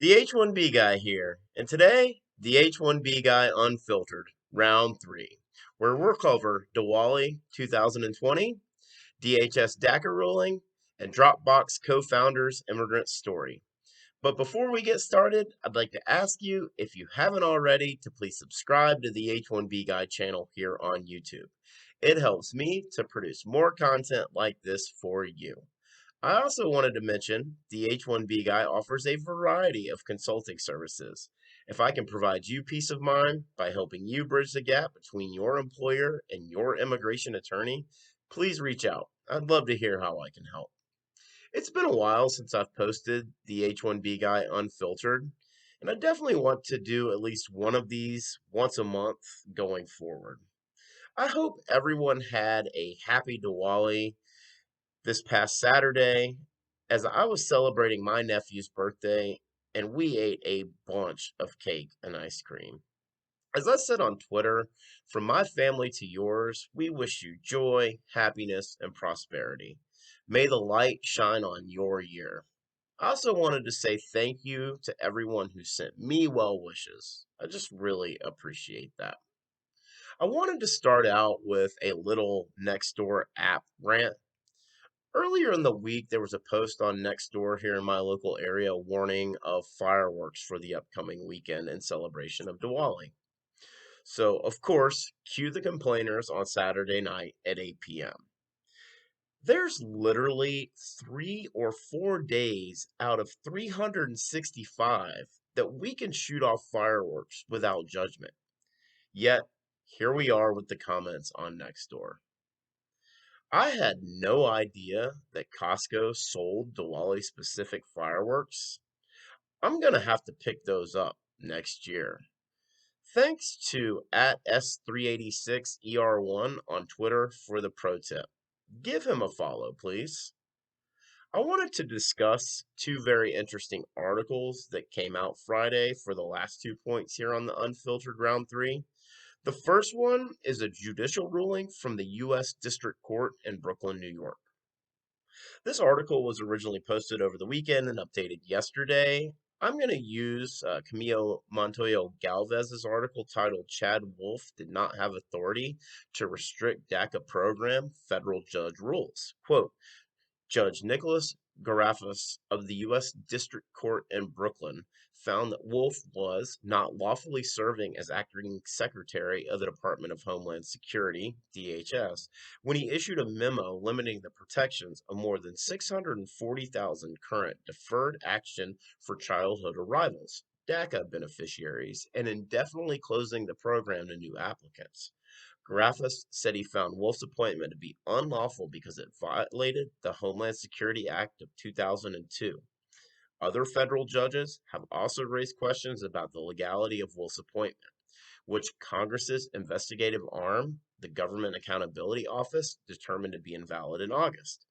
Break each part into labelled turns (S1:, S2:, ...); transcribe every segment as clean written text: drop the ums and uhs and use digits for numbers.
S1: The H1B Guy here, and today, the H1B Guy Unfiltered, round three, where we'll cover Diwali 2020, DHS DACA Ruling, and Dropbox Cofounders Immigrant Story. But before we get started, I'd like to ask you, if you haven't already, to please subscribe to the H1B Guy channel here on YouTube. It helps me to produce more content like this for you. I also wanted to mention the H1B Guy offers a variety of consulting services. If I can provide you peace of mind by helping you bridge the gap between your employer and your immigration attorney, please reach out. I'd love to hear how I can help. It's been a while since I've posted the H1B Guy Unfiltered, and I definitely want to do at least one of these once a month going forward. I hope everyone had a happy Diwali this past Saturday as I was celebrating my nephew's birthday, and we ate a bunch of cake and ice cream. As I said on Twitter, from my family to yours, we wish you joy, happiness, and prosperity. May the light shine on your year. I also wanted to say thank you to everyone who sent me well wishes. I just really appreciate that. I wanted to start out with a little Nextdoor app rant. Earlier in the week, there was a post on Nextdoor here in my local area warning of fireworks for the upcoming weekend in celebration of Diwali. So, of course, cue the complainers on Saturday night at 8 p.m. There's literally 3 or 4 days out of 365 that we can shoot off fireworks without judgment. Yet, here we are with the comments on Nextdoor. I had no idea that Costco sold Diwali specific fireworks. I'm gonna have to pick those up next year. Thanks to at S386ER1 on Twitter for the pro tip. Give him a follow, please. I wanted to discuss two very interesting articles that came out Friday for the last 2 points here on the Unfiltered Round 3. The first one is a judicial ruling from the U.S. District Court in Brooklyn, New York. This article was originally posted over the weekend and updated yesterday. I'm going to use Camilo Montoyo Galvez's article titled Chad Wolf Did Not Have Authority to Restrict DACA Program, Federal Judge Rules. Quote, Judge Nicholas Garafas of the U.S. District Court in Brooklyn found that Wolf was not lawfully serving as acting Secretary of the Department of Homeland Security, DHS, when he issued a memo limiting the protections of more than 640,000 current Deferred Action for Childhood Arrivals, DACA beneficiaries, and indefinitely closing the program to new applicants. Garafas said he found Wolf's appointment to be unlawful because it violated the Homeland Security Act of 2002. Other federal judges have also raised questions about the legality of Wolf's appointment, which Congress's investigative arm, the Government Accountability Office, determined to be invalid in August.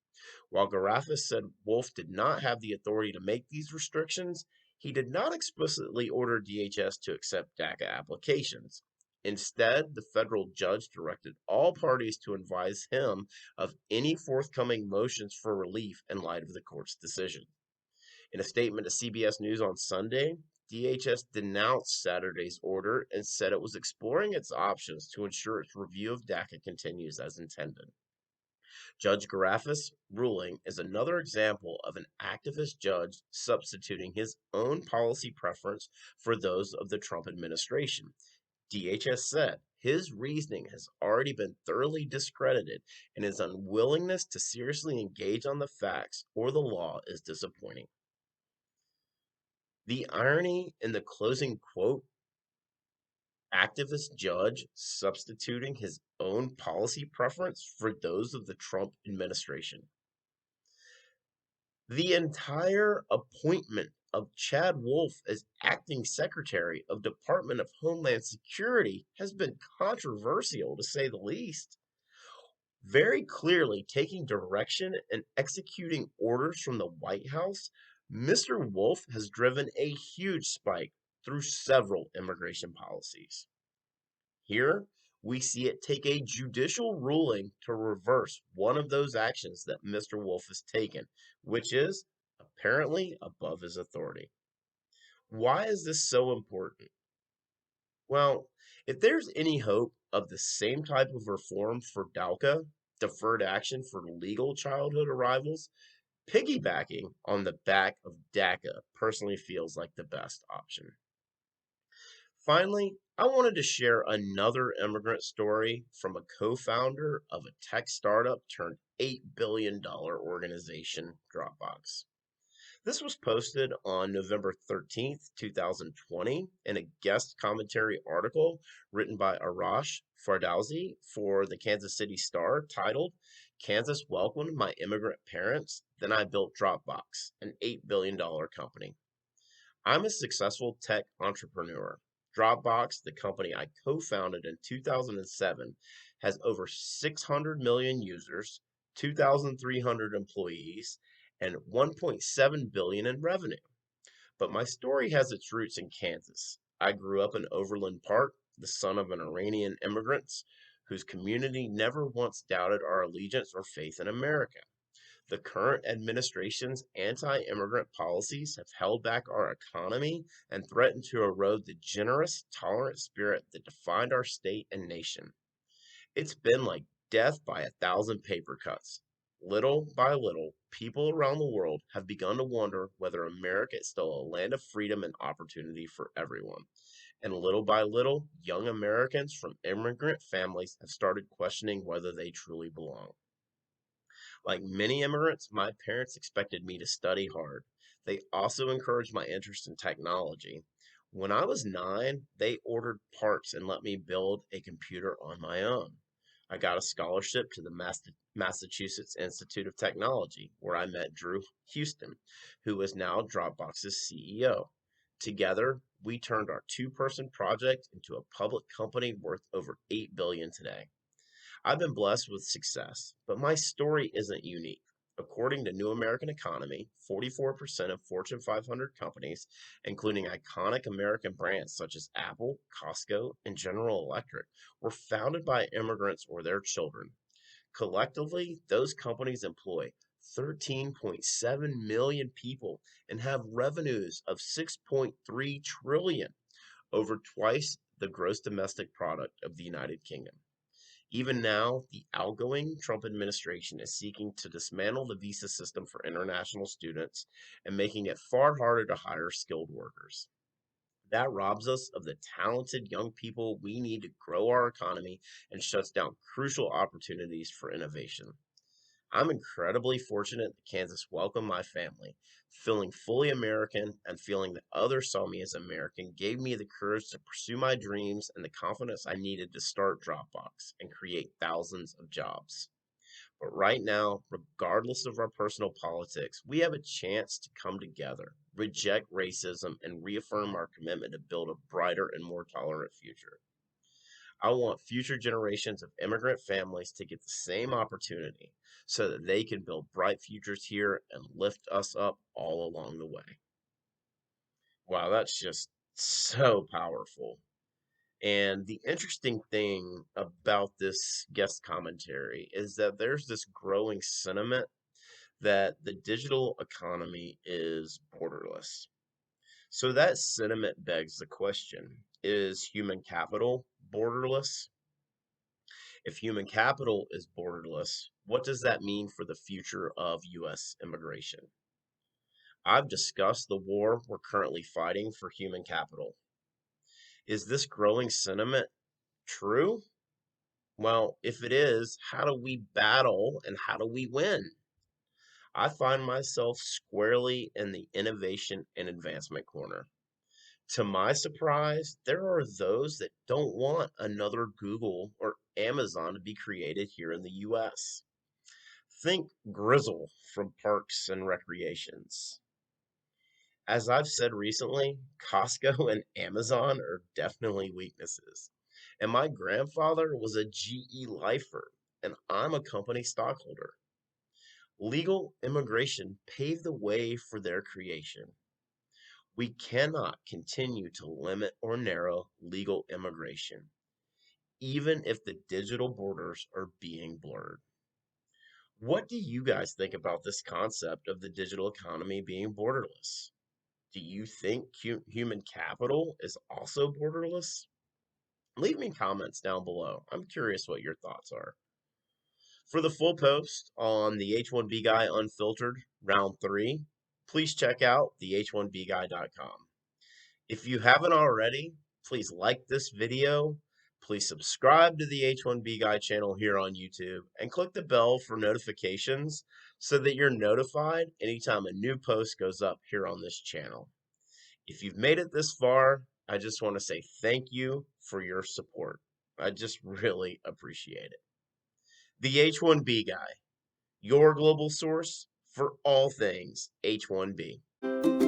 S1: While Garafas said Wolf did not have the authority to make these restrictions, he did not explicitly order DHS to accept DACA applications. Instead, the federal judge directed all parties to advise him of any forthcoming motions for relief in light of the court's decision. In a statement to CBS News on Sunday, DHS denounced Saturday's order and said it was exploring its options to ensure its review of DACA continues as intended. Judge Garafas' ruling is another example of an activist judge substituting his own policy preference for those of the Trump administration. DHS said his reasoning has already been thoroughly discredited, and his unwillingness to seriously engage on the facts or the law is disappointing. The irony in the closing quote, activist judge substituting his own policy preference for those of the Trump administration. The entire appointment of Chad Wolf as acting Secretary of Department of Homeland Security has been controversial, to say the least. Very clearly taking direction and executing orders from the White House, Mr. Wolf has driven a huge spike through several immigration policies. Here, we see it take a judicial ruling to reverse one of those actions that Mr. Wolf has taken, which is apparently above his authority. Why is this so important? Well, if there's any hope of the same type of reform for DACA, deferred action for legal childhood arrivals, piggybacking on the back of DACA personally feels like the best option. Finally, I wanted to share another immigrant story from a co founder of a tech startup turned $8 billion organization, Dropbox. This was posted on November 13th, 2020, in a guest commentary article written by Arash Fardowsi for the Kansas City Star titled, Kansas Welcomed My Immigrant Parents, Then I Built Dropbox, an $8 billion company. I'm a successful tech entrepreneur. Dropbox, the company I co founded in 2007, has over 600 million users, 2,300 employees, and 1.7 billion in revenue. But my story has its roots in Kansas. I grew up in Overland Park, the son of an Iranian immigrant whose community never once doubted our allegiance or faith in America. The current administration's anti immigrant policies have held back our economy and threatened to erode the generous, tolerant spirit that defined our state and nation. It's been like death by a thousand paper cuts. Little by little, people around the world have begun to wonder whether America is still a land of freedom and opportunity for everyone. And little by little, young Americans from immigrant families have started questioning whether they truly belong. Like many immigrants, my parents expected me to study hard. They also encouraged my interest in technology. When I was 9, they ordered parts and let me build a computer on my own. I got a scholarship to the Massachusetts Institute of Technology, where I met Drew Houston, who is now Dropbox's CEO. Together, we turned our two-person project into a public company worth over 8 billion today. I've been blessed with success, but my story isn't unique. According to New American Economy, 44% of Fortune 500 companies, including iconic American brands such as Apple, Costco, and General Electric, were founded by immigrants or their children. Collectively, those companies employ 13.7 million people and have revenues of 6.3 trillion, over twice the gross domestic product of the United Kingdom. Even now, the outgoing Trump administration is seeking to dismantle the visa system for international students and making it far harder to hire skilled workers. That robs us of the talented young people we need to grow our economy and shuts down crucial opportunities for innovation. I'm incredibly fortunate that Kansas welcomed my family. Feeling fully American and feeling that others saw me as American gave me the courage to pursue my dreams and the confidence I needed to start Dropbox and create thousands of jobs. But right now, regardless of our personal politics, we have a chance to come together, reject racism, and reaffirm our commitment to build a brighter and more tolerant future. I want future generations of immigrant families to get the same opportunity so that they can build bright futures here and lift us up all along the way. Wow, that's just so powerful. And the interesting thing about this guest commentary is that there's this growing sentiment that the digital economy is borderless. So that sentiment begs the question, is human capital borderless? If human capital is borderless, what does that mean for the future of U.S. immigration? I've discussed the war we're currently fighting for human capital. Is this growing sentiment true? Well, if it is, how do we battle and how do we win? I find myself squarely in the innovation and advancement corner. To my surprise, there are those that don't want another Google or Amazon to be created here in the US. Think Grizzle from Parks and Recreations. As I've said recently, Costco and Amazon are definitely weaknesses. And my grandfather was a GE lifer, and I'm a company stockholder. Legal immigration paved the way for their creation. We cannot continue to limit or narrow legal immigration, even if the digital borders are being blurred. What do you guys think about this concept of the digital economy being borderless? Do you think human capital is also borderless? Leave me comments down below. I'm curious what your thoughts are. For the full post on the H1B Guy Unfiltered Round 3, please check out the h1bguy.com. If you haven't already, please like this video, please subscribe to the H1B Guy channel here on YouTube, and click the bell for notifications so that you're notified anytime a new post goes up here on this channel. If you've made it this far, I just want to say thank you for your support. I just really appreciate it. The H1B Guy, your global source for all things H1B.